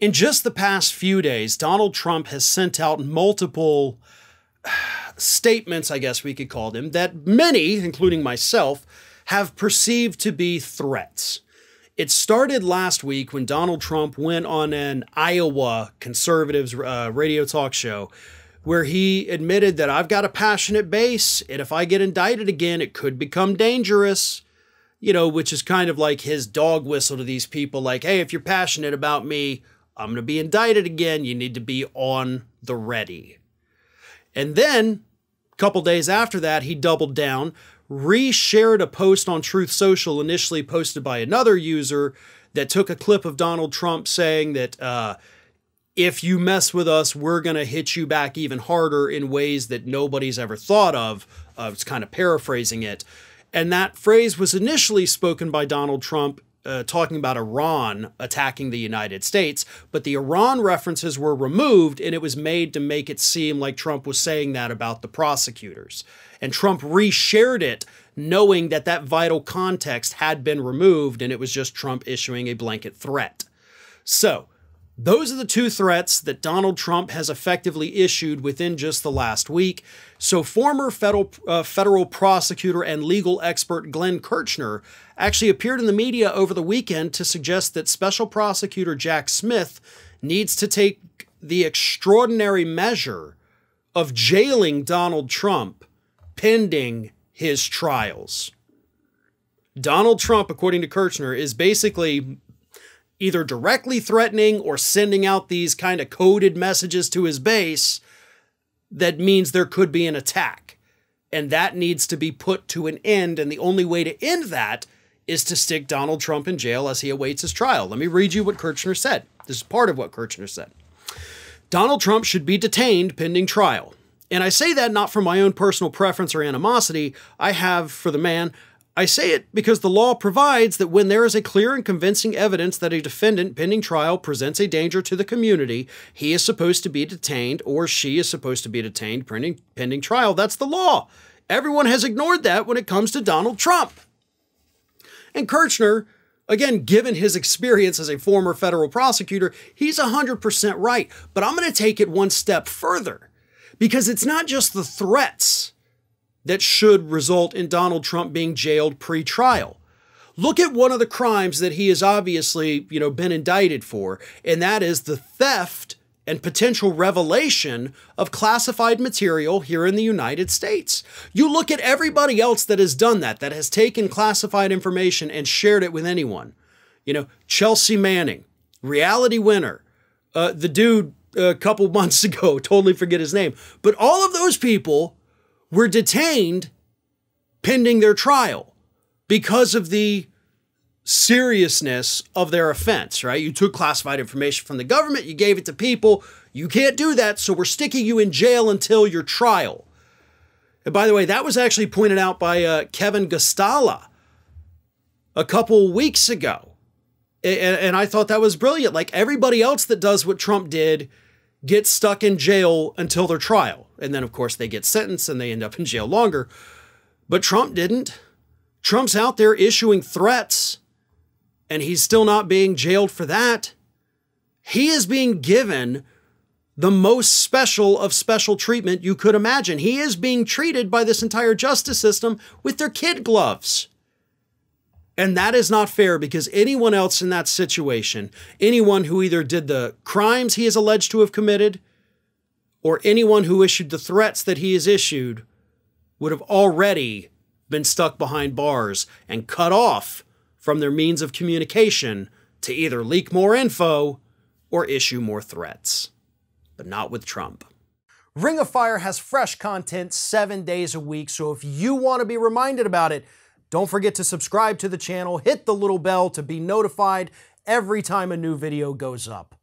In just the past few days, Donald Trump has sent out multiple statements, I guess we could call them, that many, including myself, have perceived to be threats. It started last week when Donald Trump went on an Iowa conservatives radio talk show where he admitted that I've got a passionate base, and if I get indicted again, it could become dangerous. You know, which is kind of like his dog whistle to these people, like, hey, if you're passionate about me, I'm going to be indicted again. You need to be on the ready. And then a couple days after that, he doubled down, reshared a post on Truth Social, initially posted by another user, that took a clip of Donald Trump saying that if you mess with us, we're going to hit you back even harder in ways that nobody's ever thought of. It's kind of paraphrasing it. And that phrase was initially spoken by Donald Trump talking about Iran attacking the United States, but the Iran references were removed, and it was made to make it seem like Trump was saying that about the prosecutors. And Trump reshared it, knowing that that vital context had been removed, and it was just Trump issuing a blanket threat. So, those are the two threats that Donald Trump has effectively issued within just the last week. So former federal prosecutor and legal expert Glenn Kirchner actually appeared in the media over the weekend to suggest that Special Prosecutor Jack Smith needs to take the extraordinary measure of jailing Donald Trump pending his trials. Donald Trump, according to Kirchner, is basically either directly threatening or sending out these kind of coded messages to his base that means there could be an attack. And that needs to be put to an end. And the only way to end that is to stick Donald Trump in jail as he awaits his trial. Let me read you what Kirchner said. This is part of what Kirchner said. Donald Trump should be detained pending trial. And I say that not from my own personal preference or animosity I have for the man. I say it because the law provides that when there is a clear and convincing evidence that a defendant pending trial presents a danger to the community, he is supposed to be detained, or she is supposed to be detained pending trial. That's the law. Everyone has ignored that when it comes to Donald Trump. And Kirchner, again, given his experience as a former federal prosecutor, he's 100% right. But I'm going to take it one step further, because it's not just the threats that should result in Donald Trump being jailed pre-trial. Look at one of the crimes that he has obviously, been indicted for, and that is the theft and potential revelation of classified material here in the United States. You look at everybody else that has done that has taken classified information and shared it with anyone. Chelsea Manning, reality winner, the dude a couple months ago, totally forget his name, but all of those people were detained pending their trial because of the seriousness of their offense, right? You took classified information from the government, you gave it to people. You can't do that, so we're sticking you in jail until your trial. And by the way, that was actually pointed out by Kevin Gustala a couple weeks ago. And I thought that was brilliant. Like, everybody else that does what Trump did gets stuck in jail until their trial. And then, of course, they get sentenced and they end up in jail longer. But Trump didn't. Trump's out there issuing threats, and he's still not being jailed for that. He is being given the most special of special treatment you could imagine. He is being treated by this entire justice system with their kid gloves. And that is not fair, because anyone else in that situation, anyone who either did the crimes he is alleged to have committed or anyone who issued the threats that he has issued, would have already been stuck behind bars and cut off from their means of communication to either leak more info or issue more threats. But not with Trump. Ring of Fire has fresh content 7 days a week, so if you want to be reminded about it, don't forget to subscribe to the channel, hit the little bell to be notified every time a new video goes up.